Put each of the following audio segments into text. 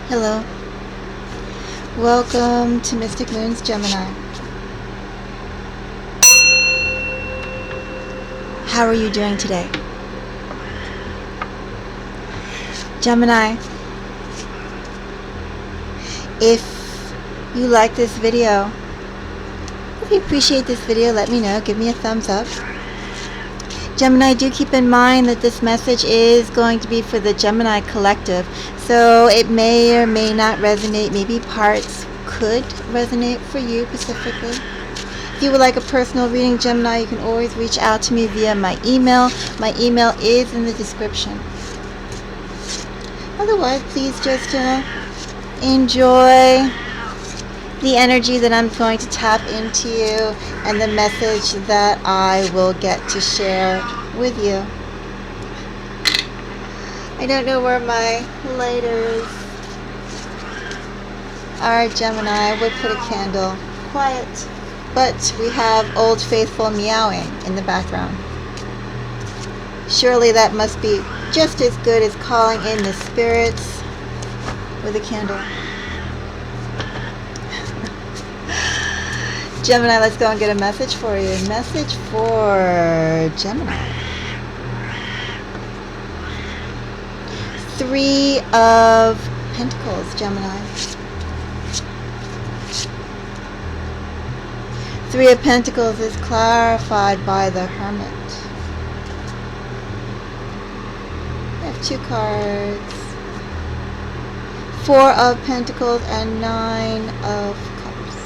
Hello. Welcome to Mystic Moon's Gemini. How are you doing today? Gemini, if you like this video, if you appreciate this video, let me know. Give me a thumbs up. Gemini, do keep in mind that this message is going to be for the Gemini collective, so it may or may not resonate. Maybe parts could resonate for you specifically. If you would like a personal reading, Gemini, you can always reach out to me via my email. My email is in the description. Otherwise, please just enjoy the energy that I'm going to tap into you and the message that I will get to share with you. I don't know where my lighters are, Gemini. I would put a candle. Quiet. But we have Old Faithful meowing in the background. Surely that must be just as good as calling in the spirits with a candle. Gemini, let's go and get a message for you. Message for Gemini. 3 of Pentacles, Gemini. 3 of Pentacles is clarified by the Hermit. I have 2 cards. 4 of Pentacles and 9 of Cups.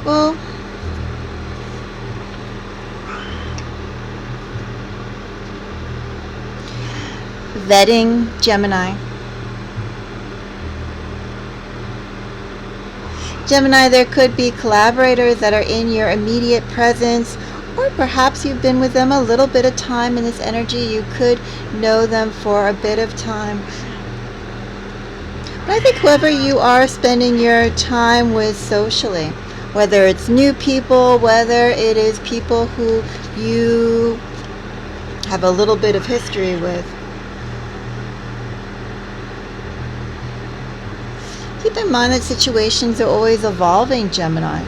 Well, vetting, Gemini. Gemini, there could be collaborators that are in your immediate presence, or perhaps you've been with them a little bit of time in this energy. You could know them for a bit of time. But I think whoever you are spending your time with socially, whether it's new people, whether it is people who you have a little bit of history with, keep in mind that situations are always evolving, Gemini.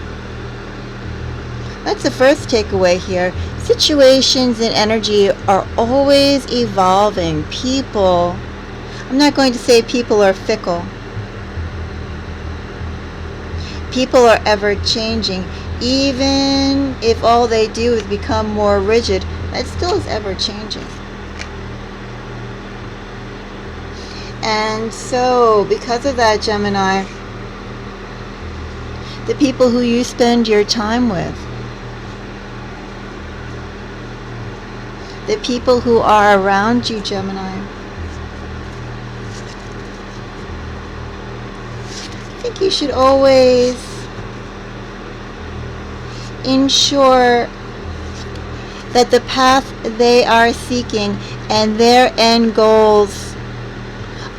That's the first takeaway here. Situations and energy are always evolving. People, I'm not going to say people are fickle. People are ever changing. Even if all they do is become more rigid, that still is ever changing. And so, because of that, Gemini, the people who you spend your time with, the people who are around you, Gemini, I think you should always ensure that the path they are seeking and their end goals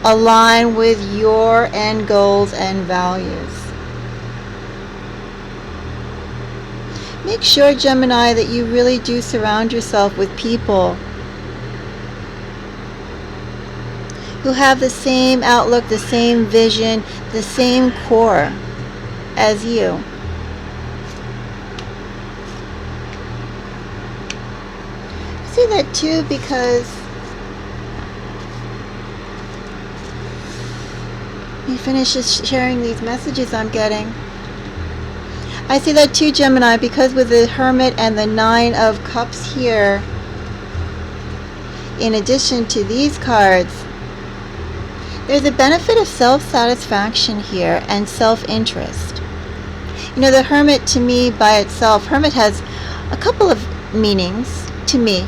align with your end goals and values. Make sure, Gemini, that you really do surround yourself with people who have the same outlook, the same vision, the same core as you. I say that too because you finish just sharing these messages I'm getting. I see that too, Gemini, because with the Hermit and the 9 of Cups here, in addition to these cards, there's a benefit of self-satisfaction here and self-interest. You know, the Hermit to me by itself, Hermit has a couple of meanings to me,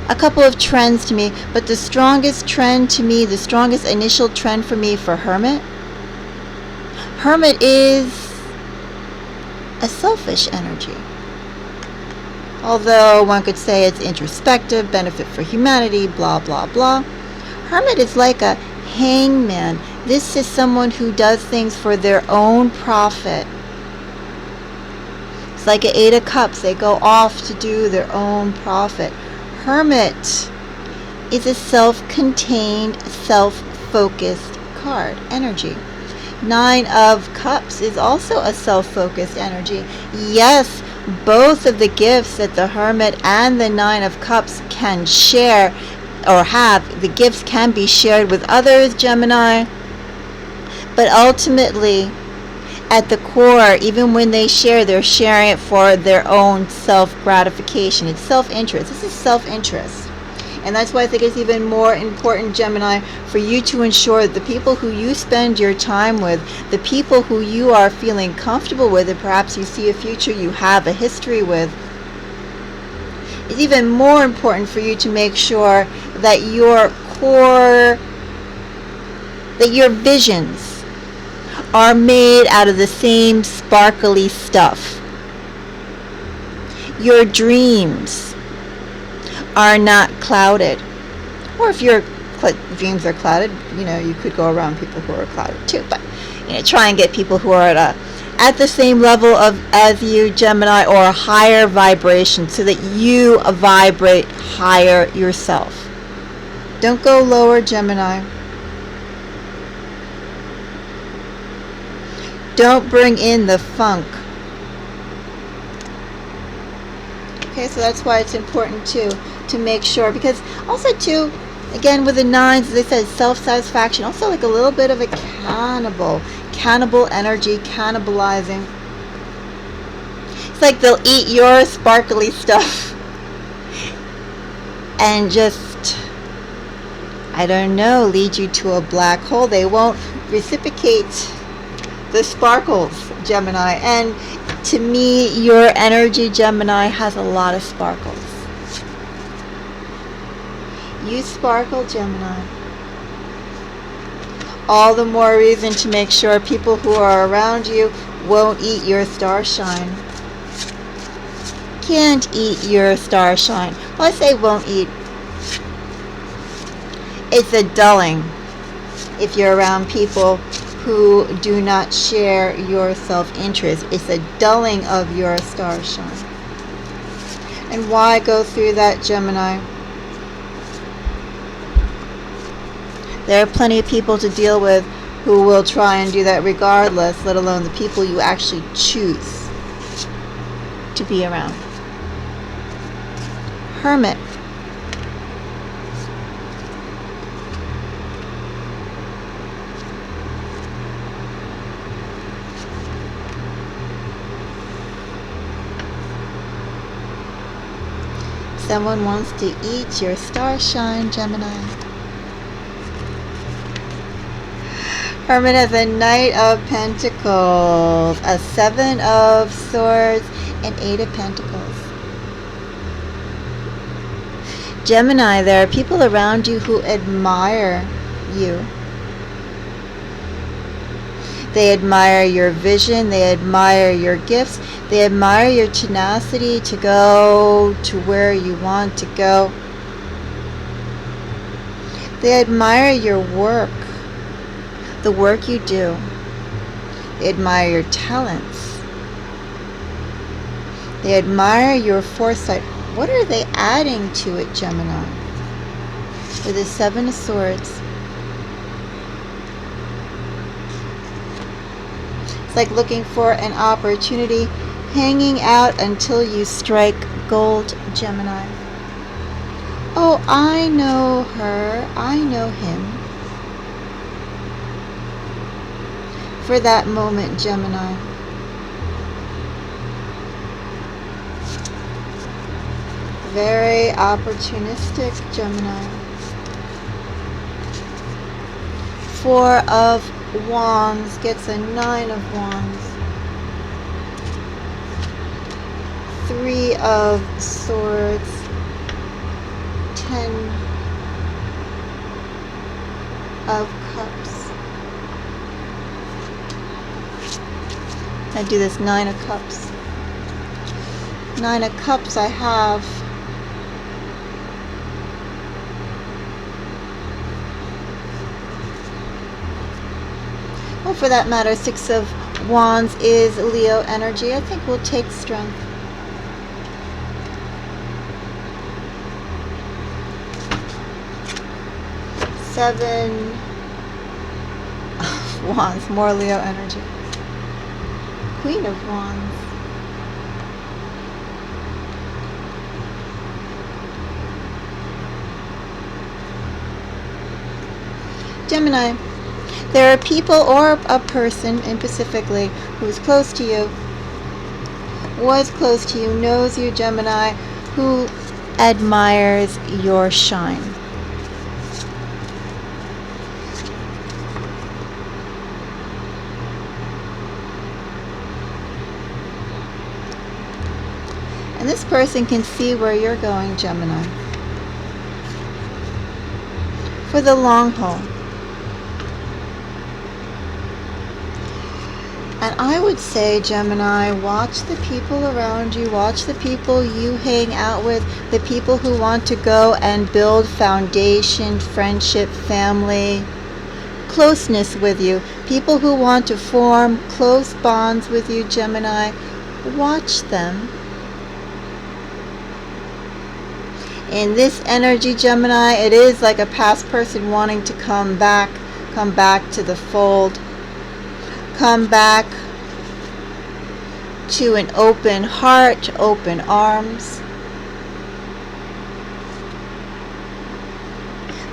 a couple of trends to me, but the strongest trend to me, the strongest initial trend for me for Hermit is a selfish energy. Although one could say it's introspective, benefit for humanity, blah, blah, blah. Hermit is like a hangman. This is someone who does things for their own profit. It's like an 8 of Cups. They go off to do their own profit. Hermit is a self-contained, self-focused card energy. Nine of Cups is also a self-focused energy. Yes, both of the gifts that the Hermit and the Nine of Cups can share or have, the gifts can be shared with others, Gemini. But ultimately, at the core, even when they share, they're sharing it for their own self-gratification. It's self-interest. This is self-interest. And that's why I think it's even more important, Gemini, for you to ensure that the people who you spend your time with, the people who you are feeling comfortable with, and perhaps you see a future you have a history with, it's even more important for you to make sure that your core, that your visions are made out of the same sparkly stuff. Your dreams are not clouded. Or if your dreams are clouded, you could go around people who are clouded too. But try and get people who are at the same level as you, Gemini, or a higher vibration, so that you vibrate higher yourself. Don't go lower, Gemini. Don't bring in the funk. Okay, so that's why it's important to make sure, because also too, again with the nines, as I said, self-satisfaction, also like a little bit of a cannibal energy, cannibalizing. It's like they'll eat your sparkly stuff and just, I don't know, lead you to a black hole. They won't reciprocate the sparkles, Gemini. And to me, your energy, Gemini, has a lot of sparkles. You sparkle, Gemini. All the more reason to make sure people who are around you won't eat your star shine. Can't eat your star shine. Well, I say won't eat. It's a dulling if you're around people who do not share your self-interest. It's a dulling of your star shine. And why go through that, Gemini? There are plenty of people to deal with who will try and do that regardless, let alone the people you actually choose to be around. Hermit. Someone wants to eat your star shine, Gemini. Hermit has a Knight of Pentacles, a Seven of Swords, and Eight of Pentacles. Gemini, there are people around you who admire you. They admire your vision, they admire your gifts, they admire your tenacity to go to where you want to go. They admire your work, the work you do. They admire your talents. They admire your foresight. What are they adding to it, Gemini? With the Seven of Swords. It's like looking for an opportunity, hanging out until you strike gold, Gemini. Oh, I know her. I know him. For that moment, Gemini. Very opportunistic, Gemini. Four of Wands gets a Nine of Wands. Three of Swords. 10 of Cups. I do this Nine of Cups. Nine of Cups I have. Well, for that matter, Six of Wands is Leo energy. I think we'll take strength. Seven of Wands, more Leo energy. Queen of Wands. Gemini, there are people or a person in specifically who is close to you, was close to you, knows you, Gemini, who admires your shine. And this person can see where you're going, Gemini, for the long haul. And I would say, Gemini, watch the people around you, watch the people you hang out with, the people who want to go and build foundation, friendship, family, closeness with you, people who want to form close bonds with you, Gemini. Watch them. In this energy, Gemini, it is like a past person wanting to come back to the fold. Come back to an open heart, open arms.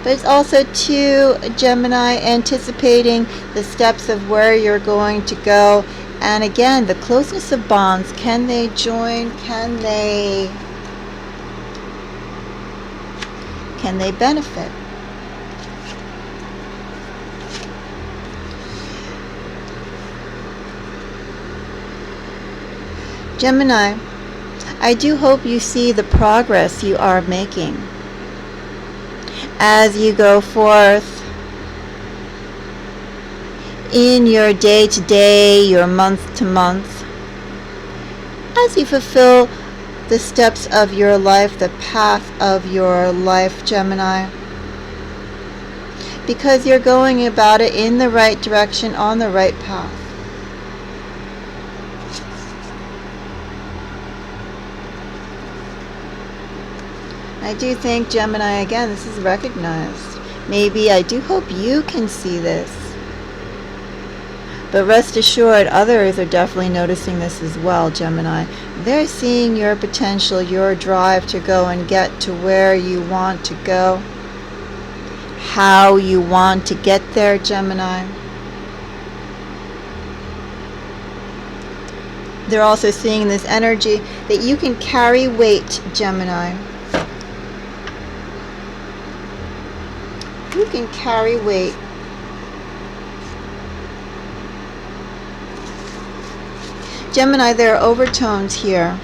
But it's also too, Gemini, anticipating the steps of where you're going to go. And again, the closeness of bonds. Can they join? Can they benefit? Gemini, I do hope you see the progress you are making as you go forth in your day-to-day, your month-to-month, as you fulfill the steps of your life, the path of your life, Gemini, because you're going about it in the right direction, on the right path. I do think, Gemini, again, this is recognized. Maybe I do hope you can see this. But rest assured, others are definitely noticing this as well, Gemini. They're seeing your potential, your drive to go and get to where you want to go, how you want to get there, Gemini. They're also seeing this energy that you can carry weight, Gemini. You can carry weight. Gemini, there are overtones here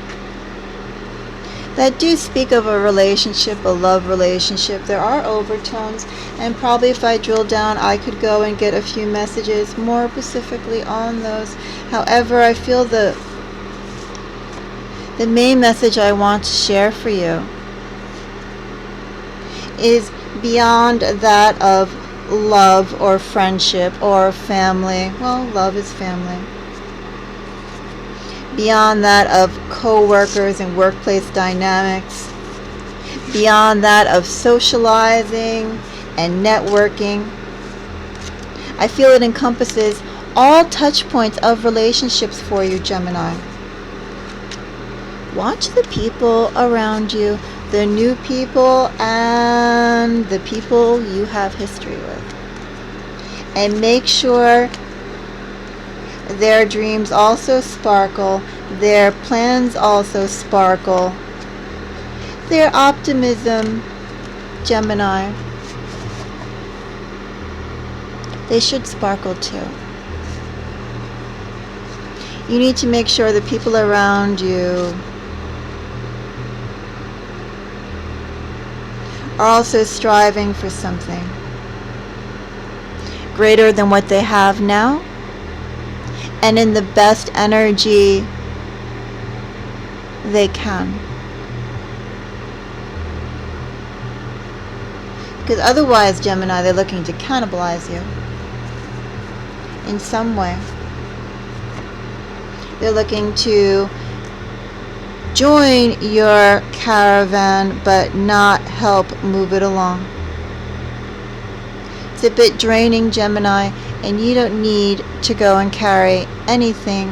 that do speak of a relationship, a love relationship. There are overtones, and probably if I drill down, I could go and get a few messages more specifically on those. However, I feel the main message I want to share for you is beyond that of love or friendship or family. Well, love is family. Beyond that of co-workers and workplace dynamics. Beyond that of socializing and networking. I feel it encompasses all touch points of relationships for you, Gemini. Watch the people around you, the new people and the people you have history with. And make sure their dreams also sparkle, their plans also sparkle, their optimism, Gemini, they should sparkle too. You need to make sure the people around you are also striving for something greater than what they have now, and in the best energy they can. Because otherwise, Gemini, they're looking to cannibalize you in some way. They're looking to join your caravan but not help move it along. It's a bit draining, Gemini, and you don't need to go and carry anything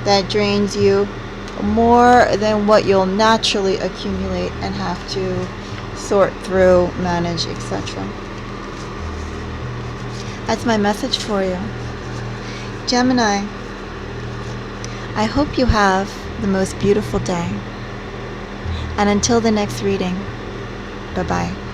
that drains you more than what you'll naturally accumulate and have to sort through, manage, etc. That's my message for you. Gemini, I hope you have the most beautiful day. And until the next reading, bye-bye.